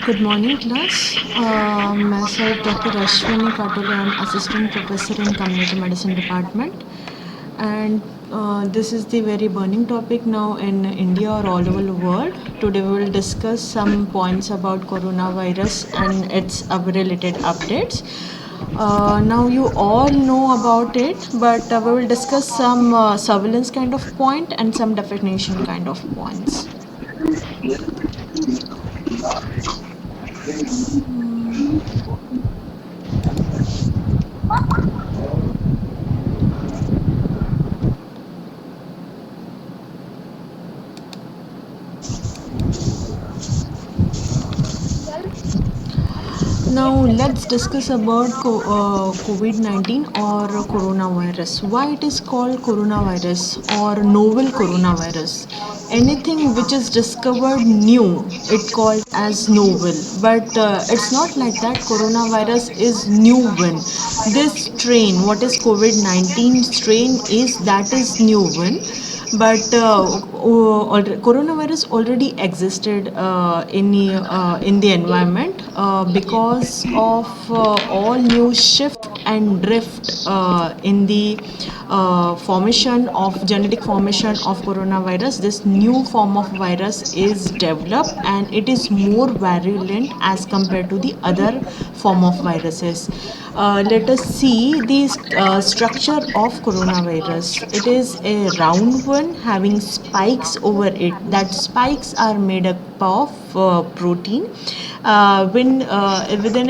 Good morning, class. Myself, Dr. Ashwini Katole. I am Assistant Professor in Community Medicine Department. And this is the very burning topic now in India or all over the world. Today we will discuss some points about coronavirus and its related updates. Now you all know about it, but we will discuss some surveillance kind of point and some definition kind of points. Now let's discuss about COVID-19 or coronavirus. Why it is called coronavirus or novel coronavirus? Anything which is discovered new, it called as novel. But it's not like that. Coronavirus is new one. This strain, what is COVID-19 strain is that is new one, but coronavirus already existed in the environment because of all new shift and drift in the formation of genetic formation of coronavirus. This new form of virus is developed and it is more virulent as compared to the other form of viruses. Let us see the structure of coronavirus. It is a round one having spikes over it. That spikes are made up of protein. Within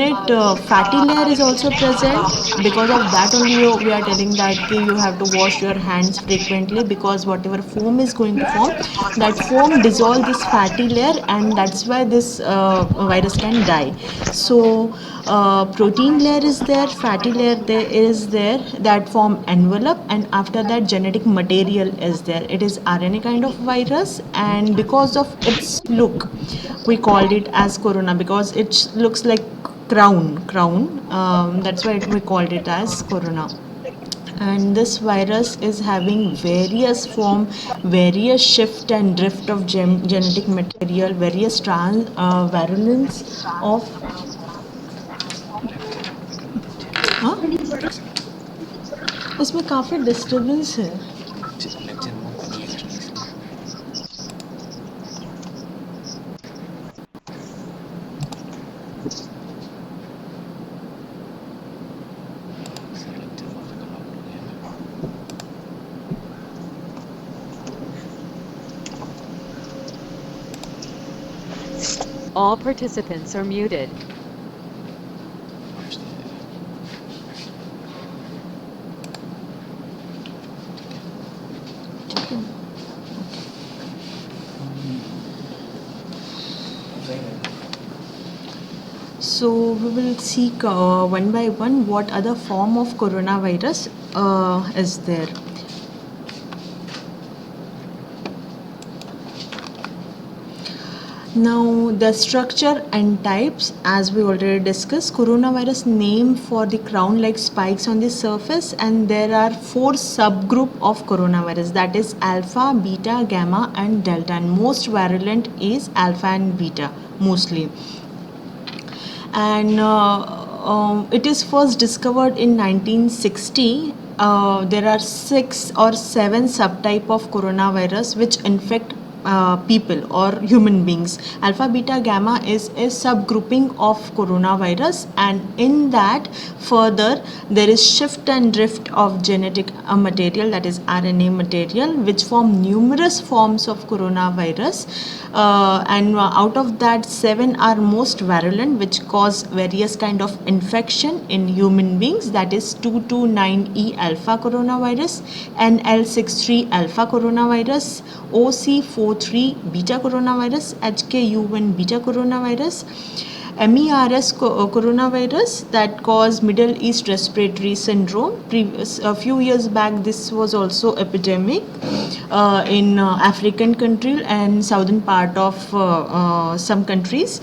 it, fatty layer is also present. Because of that only we are telling that you have to wash your hands frequently, because whatever foam is going to form, that foam dissolve this fatty layer, and that's why this virus can die. So protein layer is there, fatty layer there is there, that form envelope, and after that genetic material is there. It is RNA kind of virus, and because of its look we called it as corona, because it looks like crown. That's why we called it as corona. And this virus is having various form, various shift and drift of genetic material, various virulence of हाँ इसमें काफ़ी disturbance है. All participants are muted. So we will see one by one what other form of coronavirus is there. Now the structure and types, as we already discussed. Coronavirus name for the crown like spikes on the surface, and there are 4 subgroup of coronavirus, that is alpha, beta, gamma and delta, and most virulent is alpha and beta mostly. And it is first discovered in 1960. There are 6 or 7 subtype of coronavirus which infect people or human beings. Alpha, beta, gamma is a subgrouping of coronavirus, and in that further there is shift and drift of genetic material, that is RNA material, which form numerous forms of coronavirus. And out of that 7 are most virulent, which cause various kind of infection in human beings, that is 229E alpha coronavirus, NL63 alpha coronavirus, OC43 beta coronavirus, HKU1 beta coronavirus, MERS coronavirus that cause Middle East respiratory syndrome. A few years back this was also epidemic in African country and southern part of some countries.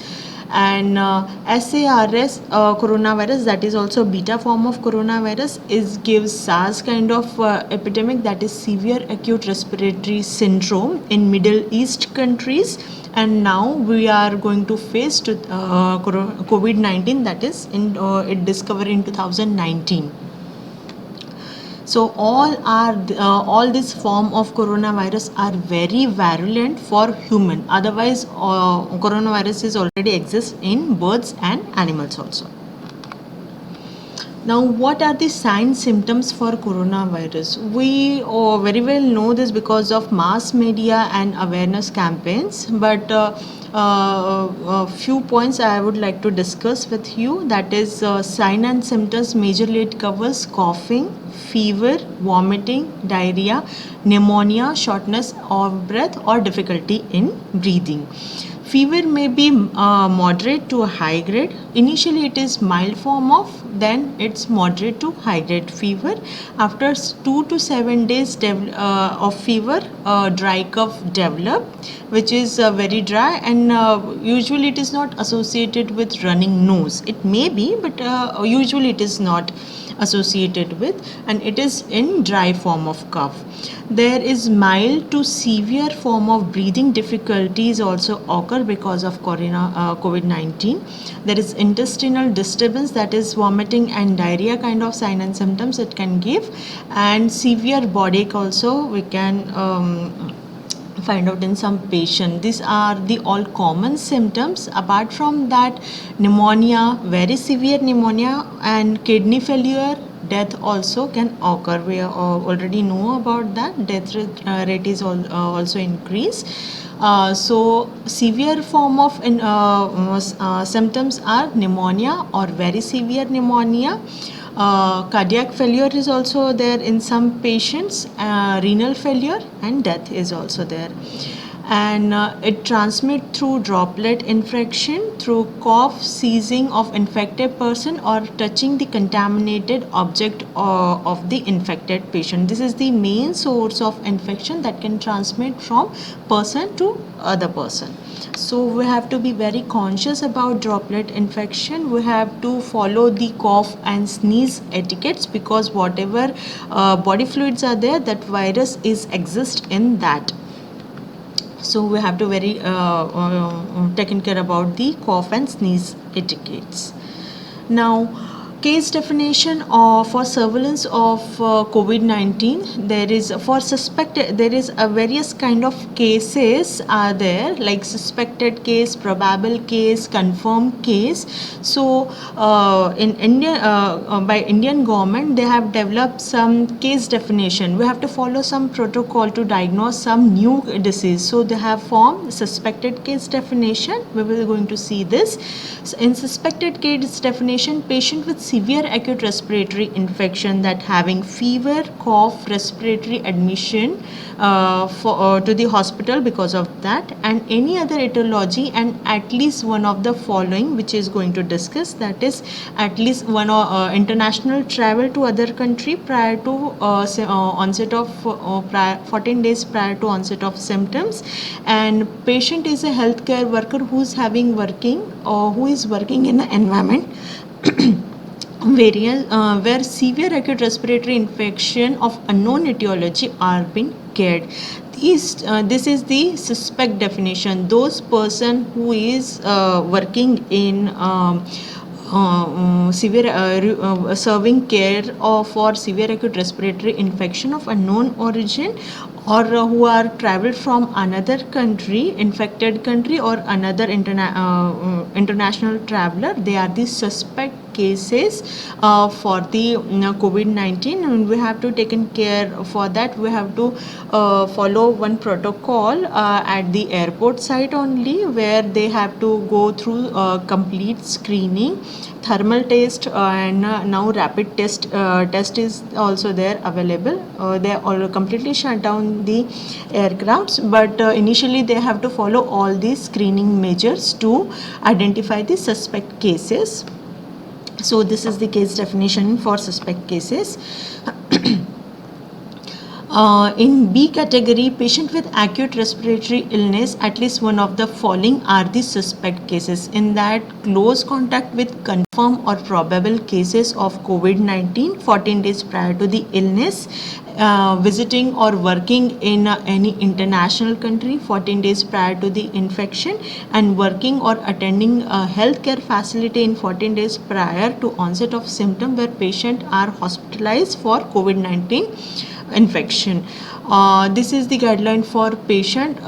And SARS coronavirus, that is also beta form of coronavirus, is gives SARS kind of epidemic, that is severe acute respiratory syndrome in Middle East countries. and now we are going to face to COVID-19, that is in it discovered in 2019. So all this form of coronavirus are very virulent for human. Otherwise, coronavirus is already exists in birds and animals also. Now, what are the signs symptoms for coronavirus? We very well know this because of mass media and awareness campaigns, but a few points I would like to discuss with you. That is, sign and symptoms majorly it covers coughing, fever, vomiting, diarrhea, pneumonia, shortness of breath, or difficulty in breathing. Fever may be moderate to high grade. Initially, it is mild form of, then it's moderate to high grade fever. After 2 to 7 days of fever, dry cough develop, which is very dry, and usually it is not associated with running nose. It may be, but usually it is not associated with, and it is in dry form of cough. There is mild to severe form of breathing difficulties also occur because of COVID-19. There is intestinal disturbance, that is vomiting and diarrhea kind of sign and symptoms it can give, and severe body ache also we can find out in some patient. These are the all common symptoms. Apart from that, pneumonia, very severe pneumonia, and kidney failure, death also can occur. We already know about that. Death rate is also increase. So severe form of symptoms are pneumonia or very severe pneumonia. Cardiac failure is also there in some patients, renal failure, and death is also there. And it transmits through droplet infection, through cough, sneezing of infected person, or touching the contaminated object of the infected patient. This is the main source of infection that can transmit from person to other person. So we have to be very conscious about droplet infection. We have to follow the cough and sneeze etiquettes, because whatever body fluids are there, that virus is exist in that. So we have to very taken care about the cough and sneeze etiquettes. Now, case definition for surveillance of COVID-19. There is for suspected. There is a various kind of cases are there, like suspected case, probable case, confirmed case. So in India, by Indian government, they have developed some case definition. We have to follow some protocol to diagnose some new disease. So they have formed suspected case definition. We will going to see this. So in suspected case definition, patient with severe acute respiratory infection that having fever, cough, respiratory admission to the hospital because of that, and any other etiology, and at least one of the following, which is going to discuss, that is at least one international travel to other country prior to onset of 14 days prior to onset of symptoms, and patient is a healthcare worker who is having working or who is working in an environment where severe acute respiratory infection of unknown etiology are being cared. This is the suspect definition. Those person who is working in severe serving care for severe acute respiratory infection of unknown origin, or who are traveled from another country, infected country, or another international traveler, they are the suspect cases for the COVID-19, and we have to taken care for that. We have to follow one protocol at the airport site only, where they have to go through complete screening, thermal test, and now rapid test is also there available. They are completely shut down the aircrafts, but initially they have to follow all these screening measures to identify the suspect cases. So this is the case definition for suspect cases. In B category, patient with acute respiratory illness, at least one of the following are the suspect cases. In that, close contact with confirmed or probable cases of COVID-19 14 days prior to the illness, visiting or working in any international country 14 days prior to the infection, and working or attending a healthcare facility in 14 days prior to onset of symptom where patient are hospitalized for COVID-19 infection. This is the guideline for patient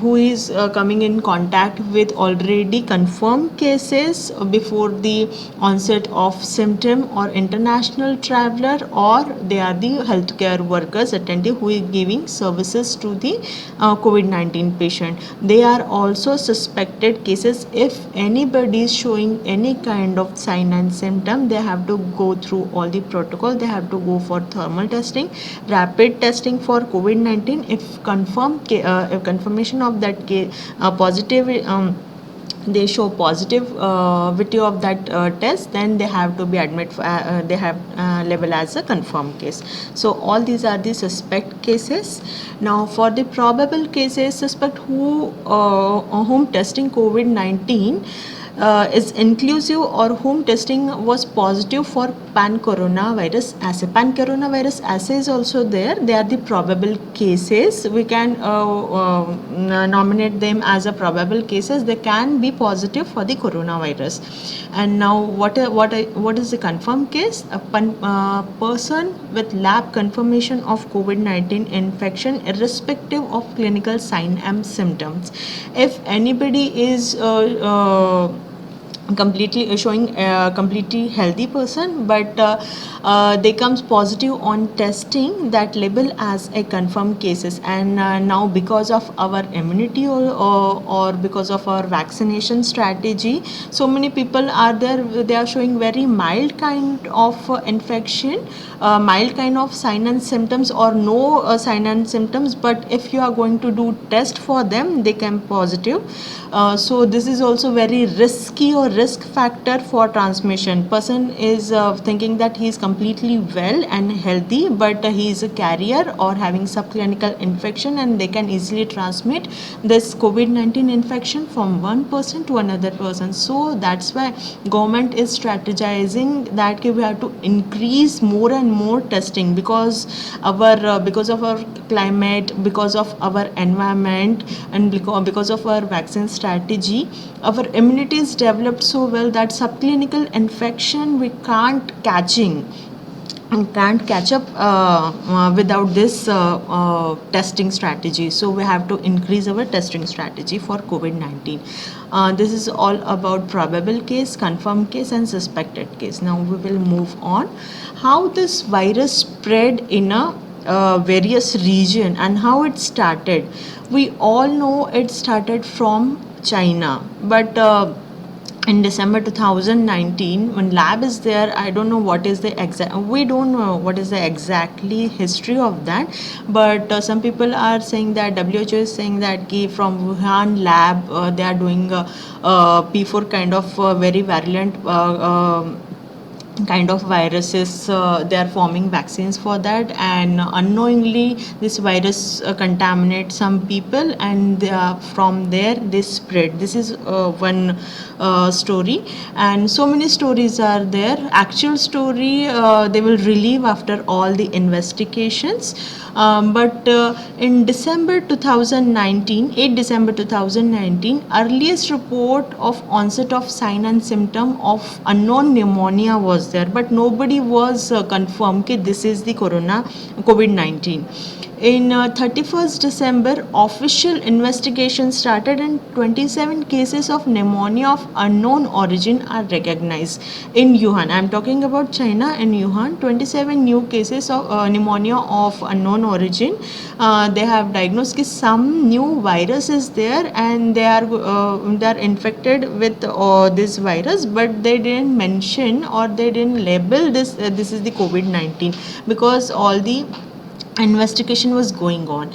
who is coming in contact with already confirmed cases before the onset of symptom, or international traveler, or they are the healthcare workers attending who is giving services to the COVID-19 patient. They are also suspected cases. If anybody is showing any kind of sign and symptom, they have to go through all the protocol. They have to go for thermal testing, rapid testing for COVID-19. If confirmation of that positive, they show positivity of that test, then they have to be admitted. They have labeled as a confirmed case. So all these are the suspect cases. Now for the probable cases, suspect whom testing COVID-19 is inclusive, or whom testing was positive for pan-coronavirus assay. Pan-coronavirus assay is also there. They are the probable cases. We can nominate them as a probable cases. They can be positive for the coronavirus. And now what is the confirmed case? A person with lab confirmation of COVID-19 infection irrespective of clinical sign and symptoms. If anybody is completely showing completely healthy person, but they comes positive on testing, that label as a confirmed cases. And now because of our immunity, or because of our vaccination strategy, so many people are there, they are showing very mild kind of infection, mild kind of sign and symptoms, or no sign and symptoms, but if you are going to do test for them, they come positive. So this is also very risky or risk factor for transmission. Person is thinking that he is completely well and healthy, but he is a carrier or having subclinical infection, and they can easily transmit this COVID-19 infection from one person to another person. So that's why government is strategizing that we have to increase more and more testing, because of our climate, because of our environment, and because of our vaccine strategy, our immunity is developed so well that subclinical infection we can't catch up without this testing strategy. So we have to increase our testing strategy for COVID-19. This is all about probable case, confirmed case, and suspected case. Now we will move on. How this virus spread in a various region and how it started. We all know it started from China, but in December 2019, when lab is there, I don't know what is the exact, we don't know what is the exactly history of that, but some people are saying that WHO is saying that from Wuhan lab they are doing P4 kind of very virulent kind of viruses. They are forming vaccines for that, and unknowingly this virus contaminates some people, and from there they spread. This is one story, and so many stories are there. Actual story they will relieve after all the investigations. But in December 2019, 8 December 2019, earliest report of onset of sign and symptom of unknown pneumonia was there, but nobody was confirmed that this is the COVID-19. In 31st December, official investigation started, and 27 cases of pneumonia of unknown origin are recognized in Wuhan. I am talking about China. In Wuhan, 27 new cases of pneumonia of unknown origin. They have diagnosed that some new virus is there, and they are infected with this virus, but they didn't mention or they didn't label this. This is the COVID-19, because all the investigation was going on.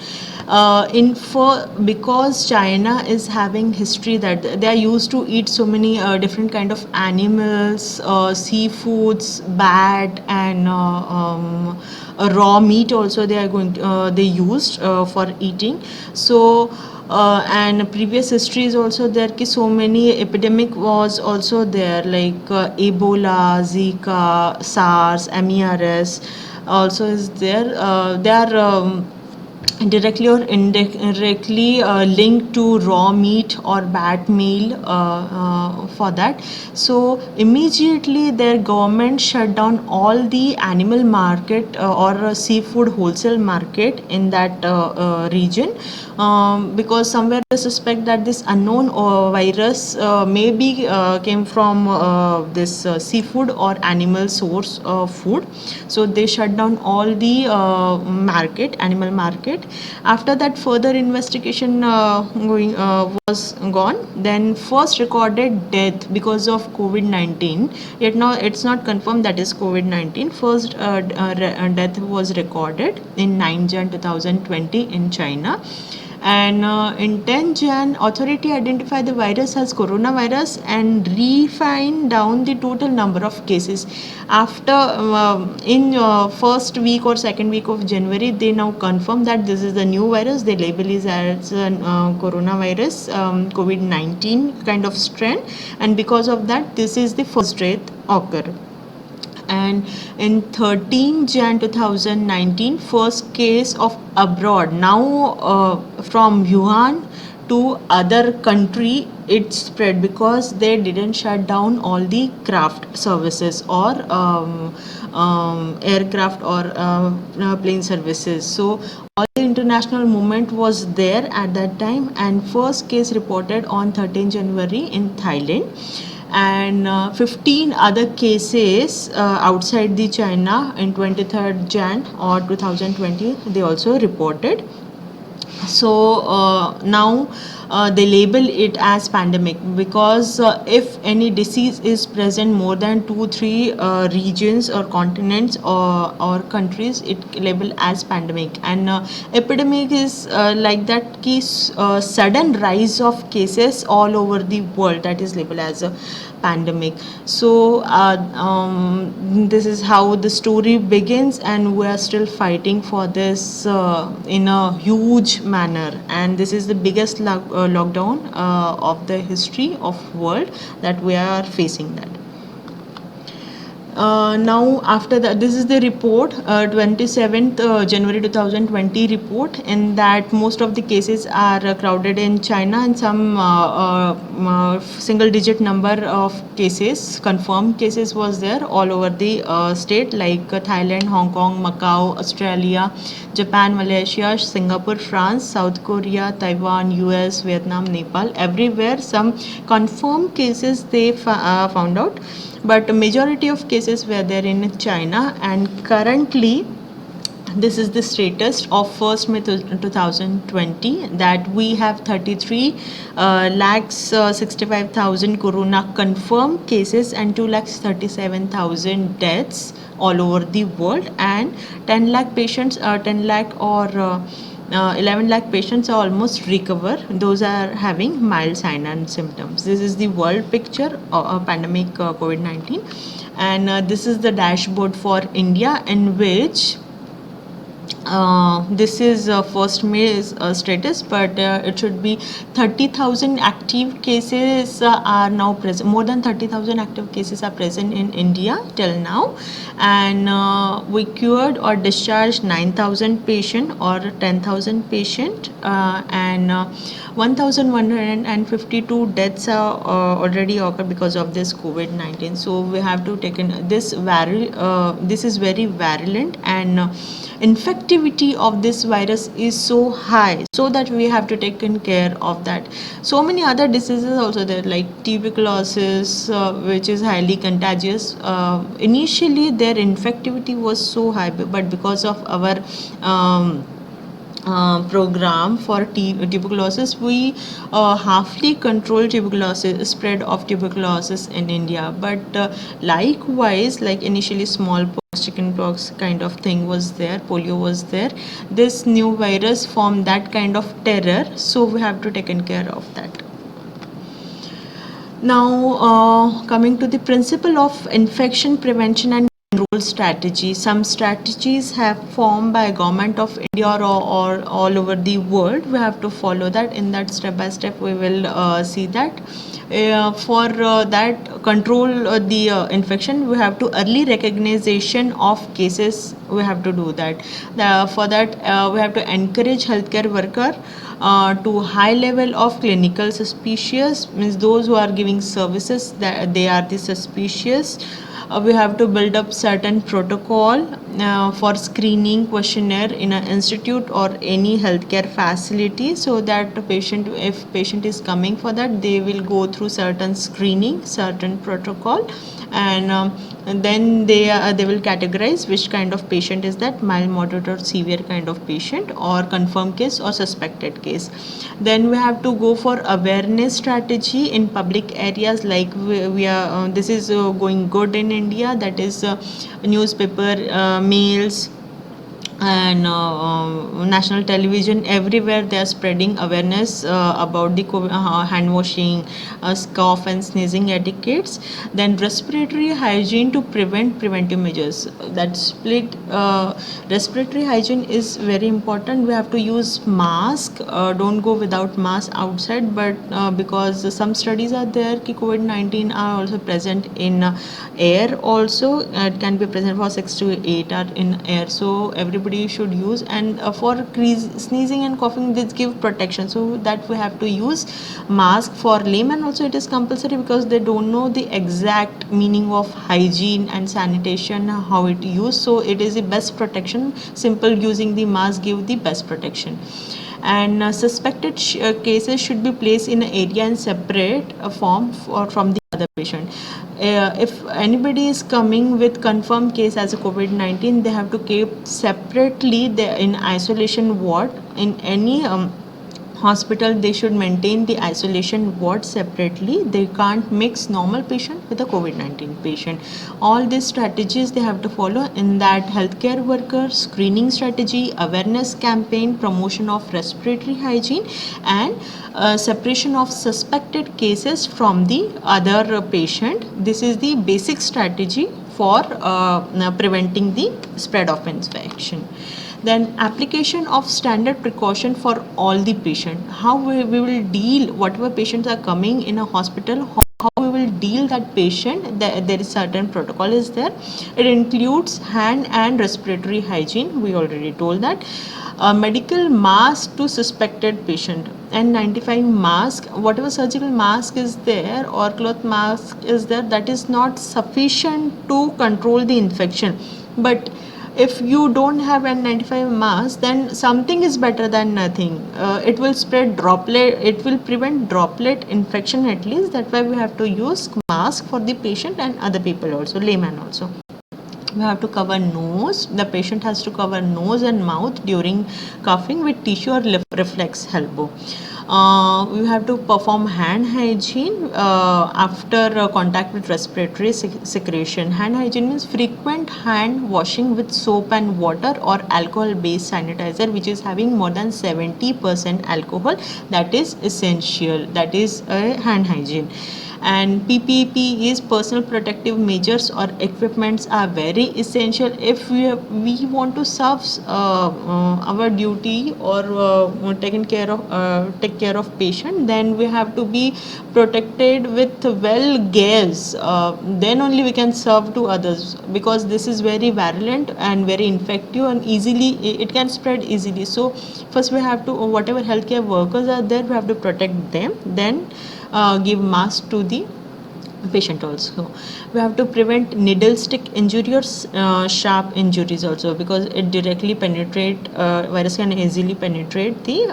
because China is having history that they are used to eat so many different kind of animals, seafoods, bat, and raw meat also they are going to, they used for eating. So and previous history is also there ki so many epidemic was also there, like Ebola, Zika, SARS, MERS also is there. They are directly or indirectly linked to raw meat or bat meal for that. So immediately their government shut down all the animal market or seafood wholesale market in that region, because somewhere they suspect that this unknown virus maybe came from this seafood or animal source food. So they shut down all the animal market. After that, further investigation going was gone. Then first recorded death because of COVID-19. Yet now it's not confirmed that is COVID-19. First death was recorded in 9 Jan 2020 in China. And in 10 Jan, authority identified the virus as coronavirus and refined down the total number of cases. After in first week or second week of January, they now confirm that this is the new virus. They label it as coronavirus, COVID-19 kind of strain, and because of that, this is the first death occur. And in 13 Jan 2019, first case of abroad, now from Wuhan to other country it spread because they didn't shut down all the craft services or aircraft or plane services. So all the international movement was there at that time, and first case reported on 13 January in Thailand, and 15 other cases outside the China in 23rd Jan or 2020 they also reported. So now they label it as pandemic because if any disease is present more than 2-3 regions or continents or countries, it label as pandemic. And epidemic is like that case sudden rise of cases all over the world, that is labeled as a pandemic. So this is how the story begins, and we are still fighting for this in a huge manner. And this is the biggest lockdown of the history of world that we are facing that. Now after that, this is the report, 27th January 2020 report, in that most of the cases are crowded in China, and some single digit number of cases, confirmed cases was there all over the state, like Thailand, Hong Kong, Macau, Australia, Japan, Malaysia, Singapore, France, South Korea, Taiwan, US, Vietnam, Nepal. Everywhere some confirmed cases they found out, but majority of cases were there in China. And currently this is the status of 1st May 2020, that we have 33 lakhs 65,000 corona confirmed cases and 2 lakhs 37,000 deaths all over the world, and 10 lakh patients 10 lakh or 11 lakh patients are almost recover. Those are having mild sign and symptoms. This is the world picture of pandemic COVID-19, and this is the dashboard for India, in which this is 1st May's status, but it should be 30,000 active cases are now present. More than 30,000 active cases are present in India till now, and we cured or discharged 9,000 patient or 10,000 patient, and 1,152 deaths are already occurred because of this COVID-19. So we have to take in this this is very virulent, and infectivity of this virus is so high, so that we have to take care of that. So many other diseases also there, like tuberculosis, which is highly contagious. Initially their infectivity was so high, but because of our program for tuberculosis, we halfly control tuberculosis spread of tuberculosis in India. But likewise, like initially smallpox, chickenpox kind of thing was there, polio was there. This new virus formed that kind of terror, so we have to taken care of that. Now, coming to the principle of infection prevention and control strategy, some strategies have formed by government of India or all over the world. We have to follow that. In that step by step, we will see that. For that control the infection, we have to early recognition of cases. We have to do that. For that, we have to encourage healthcare worker to high level of clinical suspicious, means those who are giving services that they are the suspicious. We have to build up certain protocol for screening questionnaire in an institute or any healthcare facility, so that the patient, if patient is coming for that, they will go through certain screening, certain protocol, and then they will categorize which kind of patient is that, mild, moderate or severe kind of patient, or confirmed case or suspected case. Then we have to go for awareness strategy in public areas, like we are this is going good in India, that is newspaper, mails, and national television, everywhere they are spreading awareness about the COVID, hand washing, cough and sneezing etiquettes. Then respiratory hygiene to prevent preventive measures, that split respiratory hygiene is very important. We have to use mask, don't go without mask outside, but because some studies are there ki COVID-19 are also present in air also, it can be present for 6 to 8 hours in air, so everybody should use. And for sneezing and coughing, this give protection, so that we have to use mask. For layman also it is compulsory, because they don't know the exact meaning of hygiene and sanitation, how it used, so it is the best protection. Simple using the mask give the best protection. And suspected cases should be placed in an area and separate form from the other patient. If anybody is coming with confirmed case as a COVID-19, they have to keep separately in isolation ward. In any hospital, they should maintain the isolation ward separately. They can't mix normal patient with a COVID-19 patient. All these strategies they have to follow. In that, healthcare worker screening strategy, awareness campaign, promotion of respiratory hygiene, and separation of suspected cases from the other patient. This is the basic strategy for preventing the spread of infection. Then application of standard precaution for all the patient. How we will deal whatever patients are coming in a hospital, how we will deal that patient. There is certain protocol is there. It includes hand and respiratory hygiene, we already told that. Medical mask to suspected patient, N95 mask, whatever surgical mask is there or cloth mask is there, that is not sufficient to control the infection. But if you don't have N95 mask, then something is better than nothing. It will spread droplet, it will prevent droplet infection at least. That's why we have to use mask for the patient and other people also, layman also. We have to cover nose. The patient has to cover nose and mouth during coughing with tissue or reflex elbow. We have to perform hand hygiene after contact with respiratory secretion. Hand hygiene means frequent hand washing with soap and water or alcohol based sanitizer which is having more than 70% alcohol. That is essential. That is hand hygiene. And PPE is personal protective measures or equipments are very essential. If we want to serve our duty or take care of patient, then we have to be protected with well gears. Then only we can serve to others, because this is very virulent and very infective and easily it can spread easily. So first we have to, whatever healthcare workers are there, we have to protect them. Then give mask to the patient also. We have to prevent needle stick injury or sharp injuries also, because it directly penetrate, virus can easily penetrate the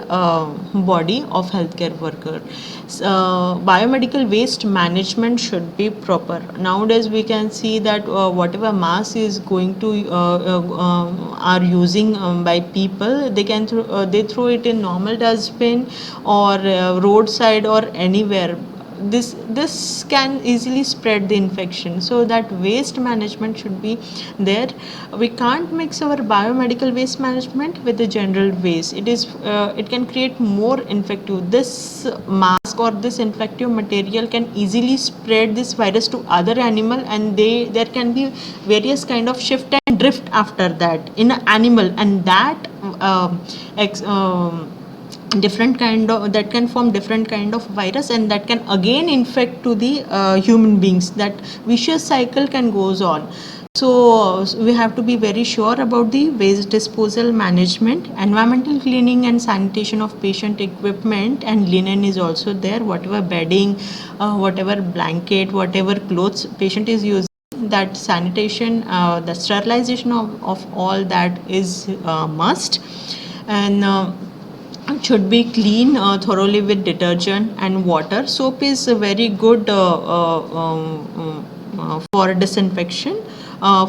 body of healthcare worker. Biomedical waste management should be proper. Nowadays we can see that whatever mass is going to are using by people, they can they throw it in normal dustbin or roadside or anywhere. This can easily spread the infection, so that waste management should be there. We can't mix our biomedical waste management with the general waste. It can create more infective. This mask or this infective material can easily spread this virus to other animal, and there can be various kind of shift and drift after that in an animal, and that ex, different kind of, that can form different kind of virus, and that can again infect to the human beings. That vicious cycle can goes on. So we have to be very sure about the waste disposal management. Environmental cleaning and sanitation of patient equipment and linen is also there. Whatever bedding, whatever blanket, whatever clothes patient is using, that sanitation, the sterilization of all that is must. And it should be clean thoroughly with detergent and water. Soap is a very good for disinfection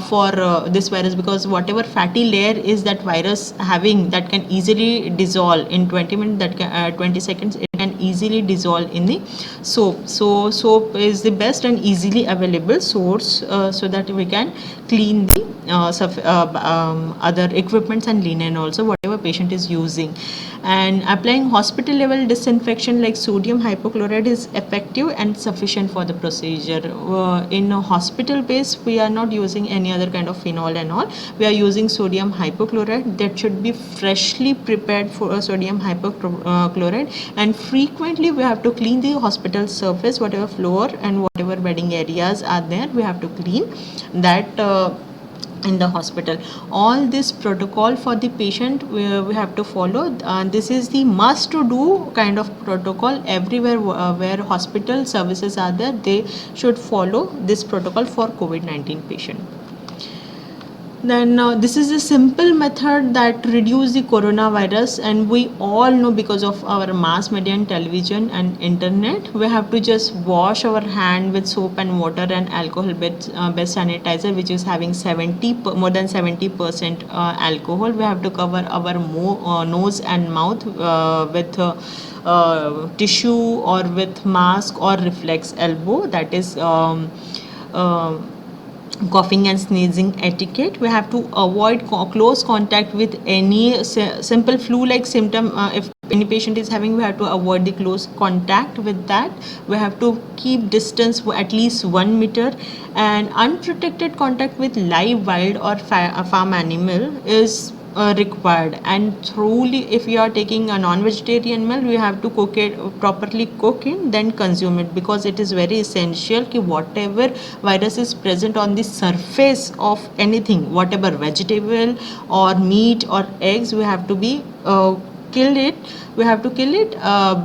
for this virus, because whatever fatty layer is that virus having, that can easily dissolve in 20 minutes, that can, 20 seconds, it can easily dissolve in the soap. So soap is the best and easily available source, so that we can clean the other equipments and linen also, whatever patient is using. And applying hospital level disinfection like sodium hypochlorite is effective and sufficient for the procedure. In a hospital base, we are not using any other kind of phenol and all. We are using sodium hypochlorite. That should be freshly prepared for sodium hypochlorite, and frequently we have to clean the hospital surface, whatever floor and whatever bedding areas are there, we have to clean that in the hospital. All this protocol for the patient we have to follow. This is the must to do kind of protocol everywhere where hospital services are there. They should follow this protocol for COVID-19 patient. Then this is a simple method that reduce the coronavirus, and we all know, because of our mass media and television and internet, we have to just wash our hand with soap and water and alcohol based sanitizer, which is having more than 70% alcohol. We have to cover our nose and mouth with tissue or with mask or reflex elbow, that is coughing and sneezing etiquette. We have to avoid close contact with any simple flu like symptom. If any patient is having, we have to avoid the close contact with that. We have to keep distance for at least 1 meter, and unprotected contact with live, wild or farm animal is required. And truly, if you are taking a non-vegetarian meal, we have to cook it properly, cook it, then consume it, because it is very essential कि whatever virus is present on the surface of anything, whatever vegetable or meat or eggs, we have to be kill it. We have to kill it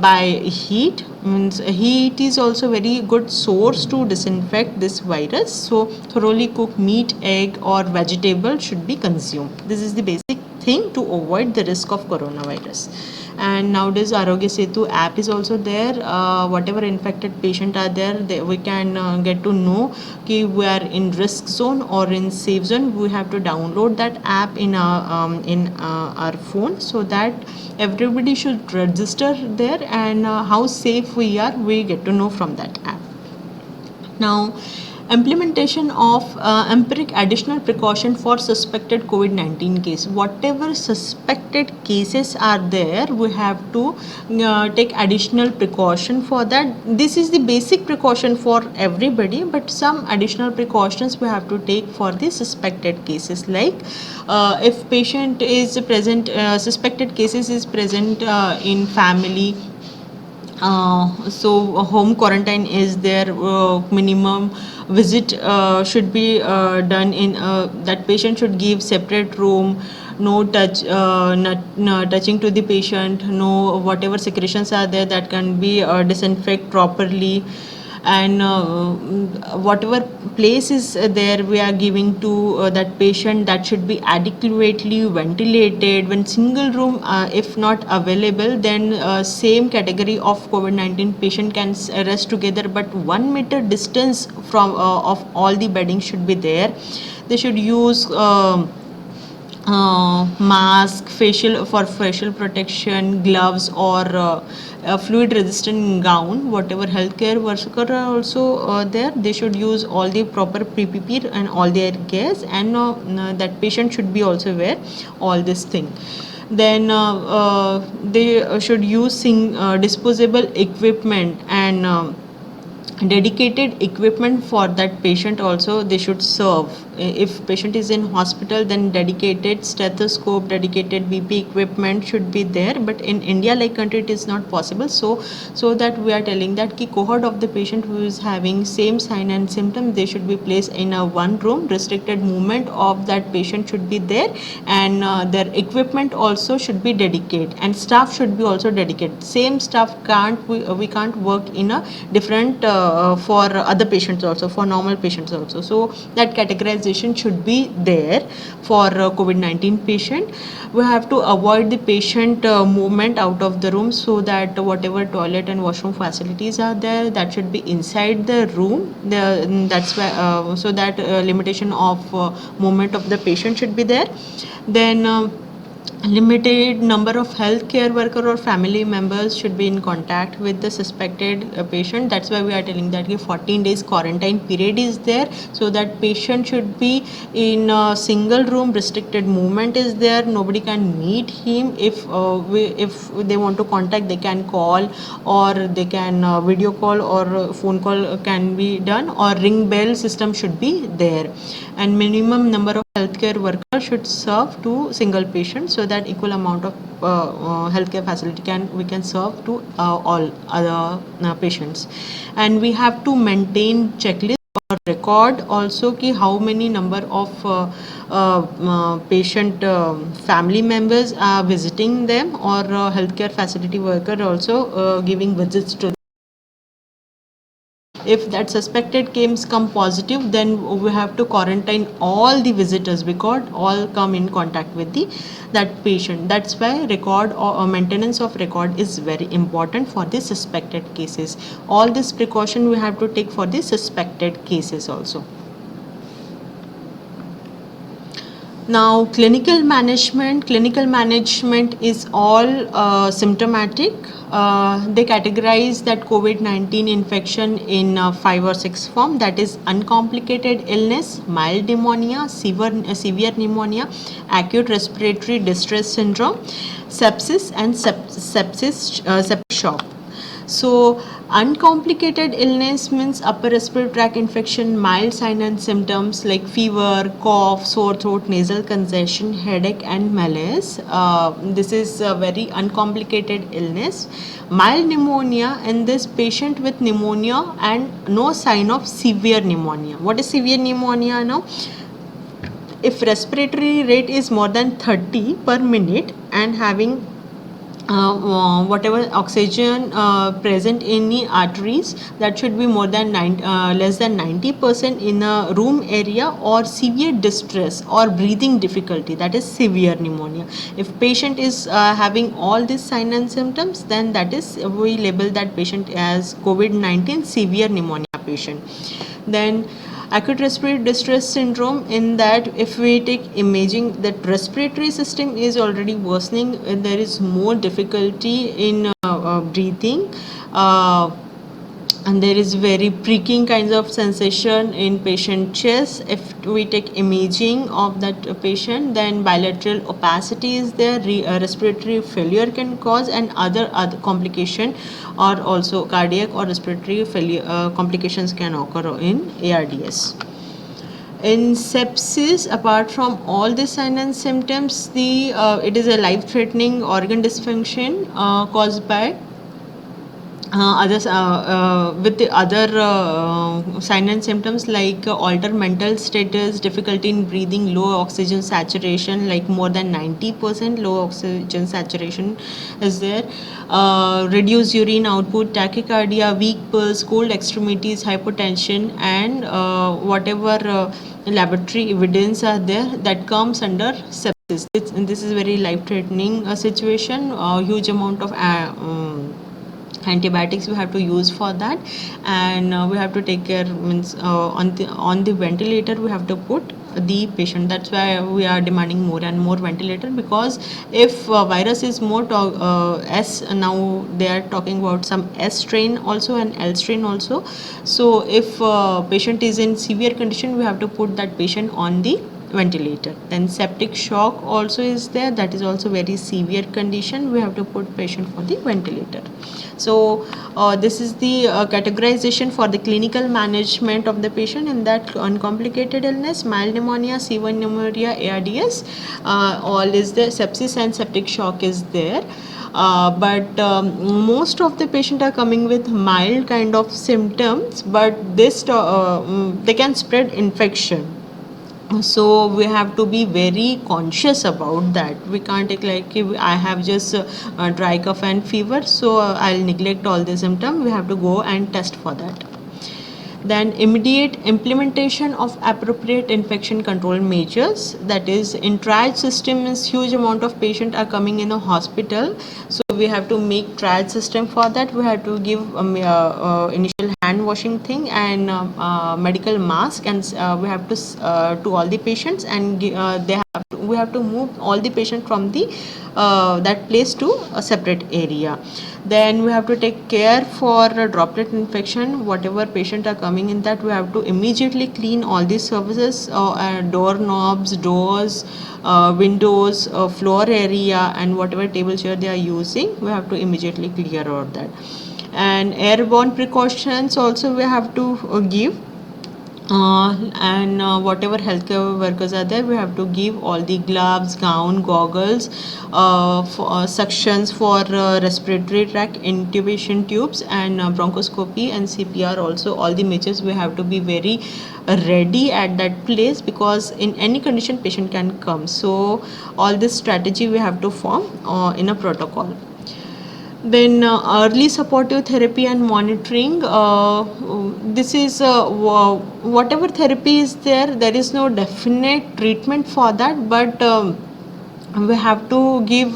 by heat. Means heat is also very good source to disinfect this virus. So thoroughly cooked meat, egg or vegetable should be consumed. This is the basic thing to avoid the risk of coronavirus. And nowadays Arogya Setu app is also there. Whatever infected patient are there, we can get to know कि we are in risk zone or in safe zone. We have to download that app in our phone, so that everybody should register there, and how safe we are, we get to know from that app. Now, implementation of empiric additional precaution for suspected COVID-19 case. Whatever suspected cases are there, we have to take additional precaution for that. This is the basic precaution for everybody, but some additional precautions we have to take for the suspected cases. Like if patient is present, suspected cases is present in family, so home quarantine is there. Minimum visit should be done in that patient should give separate room, no touching to the patient, no whatever secretions are there, that can be disinfect properly. and whatever place is there we are giving to that patient, that should be adequately ventilated. When single room if not available, then same category of COVID-19 patient can rest together, but 1 meter distance from of all the bedding should be there. They should use mask, facial protection, gloves, or a fluid resistant gown. Whatever healthcare worker are also there, they should use all the proper PPP and all their gears, and that patient should be also wear all this thing. Then they should use disposable equipment and dedicated equipment for that patient also they should serve. If patient is in hospital, then dedicated stethoscope, dedicated BP equipment should be there, but in India like country it is not possible. So that we are telling that ki cohort of the patient who is having same sign and symptom, they should be placed in a one room. Restricted movement of that patient should be there, and their equipment also should be dedicated, and staff should be also dedicated. Same staff we can't work in a different for other patients also, for normal patients also. So that categorization should be there for COVID-19 patient. We have to avoid the patient movement out of the room, so that whatever toilet and washroom facilities are there, that should be inside the room. That's why so that limitation of movement of the patient should be there. Then limited number of healthcare worker or family members should be in contact with the suspected patient. That's why we are telling that 14 days quarantine period is there, so that patient should be in a single room. Restricted movement is there, nobody can meet him. If they want to contact, they can call, or they can video call, or phone call can be done, or ring bell system should be there. And minimum number of healthcare workers should serve to single patient, so that equal amount of healthcare facility we can serve to all other patients. And we have to maintain checklist or record also ki how many number of patient family members are visiting them, or healthcare facility worker also giving visits to. If that suspected case come positive, then we have to quarantine all the visitors, because all come in contact with that patient. That's why record or maintenance of record is very important for the suspected cases. All this precaution we have to take for the suspected cases also. Now, clinical management is all symptomatic. They categorize that COVID-19 infection in 5 or 6 form, that is uncomplicated illness, mild pneumonia, severe pneumonia, acute respiratory distress syndrome, sepsis, and septic shock. So uncomplicated illness means upper respiratory tract infection, mild signs and symptoms like fever, cough, sore throat, nasal congestion, headache, and malaise. This is a very uncomplicated illness. Mild pneumonia, in this patient with pneumonia and no sign of severe pneumonia. What is severe pneumonia now? If respiratory rate is more than 30 per minute and having whatever oxygen present in the arteries, that should be more than less than 90% in a room area, or severe distress or breathing difficulty, that is severe pneumonia. If patient is having all these signs and symptoms, then that is, we label that patient as COVID-19 severe pneumonia patient. Then acute respiratory distress syndrome, in that if we take imaging, that respiratory system is already worsening, there is more difficulty in breathing, and there is very pricking kinds of sensation in patient chest. If we take imaging of that patient, then bilateral opacity is there, respiratory failure can cause, and other complication, or also cardiac or respiratory failure complications can occur in ARDS. In sepsis, apart from all the signs and symptoms, it is a life-threatening organ dysfunction caused by others with the other sign and symptoms like altered mental status, difficulty in breathing, low oxygen saturation, like more than 90% low oxygen saturation is there, reduced urine output, tachycardia, weak pulse, cold extremities, hypotension, and whatever laboratory evidence are there that comes under sepsis. This is very life threatening situation, huge amount of antibiotics we have to use for that, and we have to take care, means on the ventilator we have to put the patient. That's why we are demanding more and more ventilator, because if virus is more S, now they are talking about some S strain also and L strain also. So if patient is in severe condition, we have to put that patient on the ventilator. Then septic shock also is there, that is also very severe condition, we have to put patient for the ventilator. So this is the categorization for the clinical management of the patient in that uncomplicated illness, mild pneumonia, C1 pneumonia, ARDS, all is there, sepsis and septic shock is there. But most of the patient are coming with mild kind of symptoms, but this they can spread infection. So we have to be very conscious about that. We can't take like, if I have just dry cough and fever, so I'll neglect all the symptom. We have to go and test for that. Then immediate implementation of appropriate infection control measures, that is in triage system is huge amount of patient are coming in a hospital, so we have to make triage system. for that we have to give initial hand washing thing and medical mask, and we have to all the patients, and we have to move all the patient from the that place to a separate area. Then we have to take care for droplet infection. Whatever patient are coming in, that we have to immediately clean all these surfaces, door knobs, doors, windows, floor area, and whatever table chair they are using, we have to immediately clear out that. And airborne precautions also we have to give, and whatever healthcare workers are there, we have to give all the gloves, gown, goggles, suctions for respiratory tract, intubation tubes, and bronchoscopy and CPR also. All the measures we have to be very ready at that place, because in any condition patient can come. So all this strategy we have to form in a protocol. Then early supportive therapy and monitoring, this is whatever therapy is there, there is no definite treatment for that, but we have to give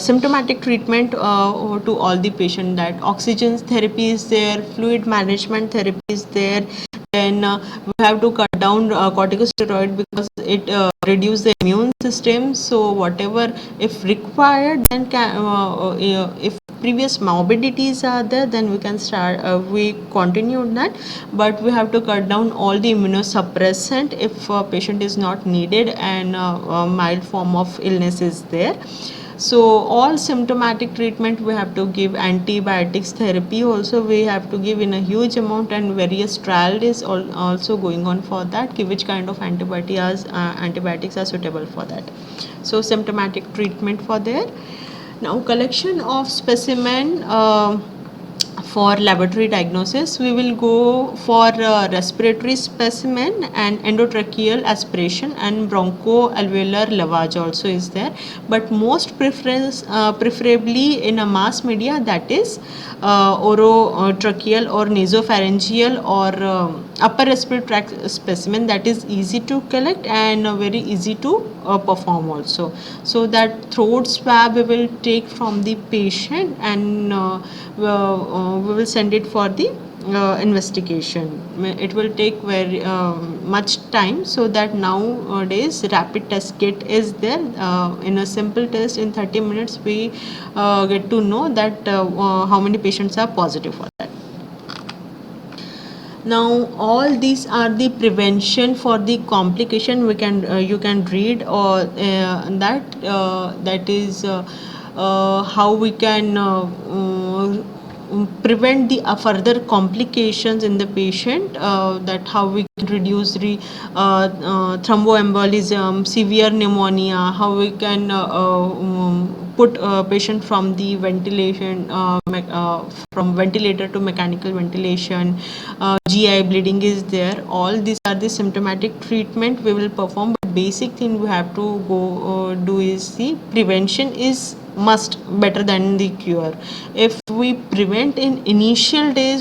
symptomatic treatment to all the patient. That oxygen therapy is there, fluid management therapy is there. Then we have to cut down corticosteroid, because it reduce the immune system. So whatever if required, then if previous morbidities are there, then we can start we continue that, but we have to cut down all the immunosuppressant if patient is not needed, and mild form of illness is there. So all symptomatic treatment we have to give. Antibiotics therapy also we have to give in a huge amount, and various trial is also going on for that, which kind of antibiotics are suitable for that. So symptomatic treatment for there. Now collection of specimen for laboratory diagnosis, we will go for respiratory specimen and endotracheal aspiration, and bronchoalveolar lavage also is there, but most preferably in a mass media, that is orotracheal or nasopharyngeal or upper respiratory tract specimen, that is easy to collect and very easy to perform also. So that throat swab we will take from the patient, and we will send it for the investigation. It will take very much time, so that nowadays rapid test kit is there. In a simple test in 30 minutes we get to know that how many patients are positive for that. Now all these are the prevention for the complication. We can you can read or that is how we can prevent the further complications in the patient, that how we can reduce the thromboembolism, severe pneumonia, how we can put patient from the ventilation, from ventilator to mechanical ventilation. GI bleeding is there. All these are the symptomatic treatment we will perform. But basic thing we have to go do is the prevention is must better than the cure. If we prevent in initial days,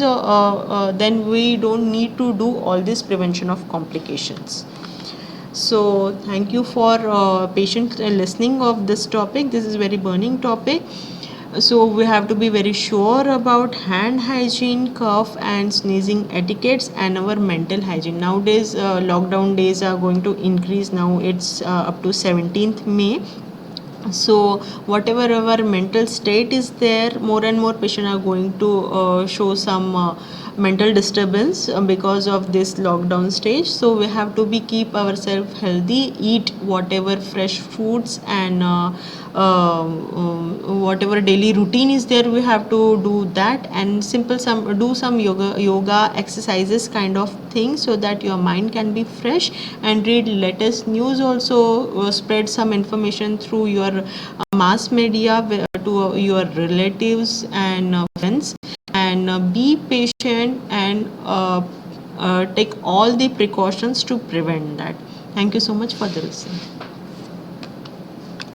then we don't need to do all this prevention of complications. So thank you for patient listening of this topic. This is very burning topic. So we have to be very sure about hand hygiene, cough and sneezing etiquettes, and our mental hygiene. Nowadays, lockdown days are going to increase. Now it's up to 17th May. So whatever our mental state is there, more and more patients are going to show some mental disturbance because of this lockdown stage. So we have to be keep ourselves healthy, eat whatever fresh foods, and whatever daily routine is there, we have to do that, and simple some do some yoga exercises kind of thing, so that your mind can be fresh, and read latest news also, spread some information through your mass media to your relatives and friends, and be patient, and take all the precautions to prevent that. Thank you so much for the listening.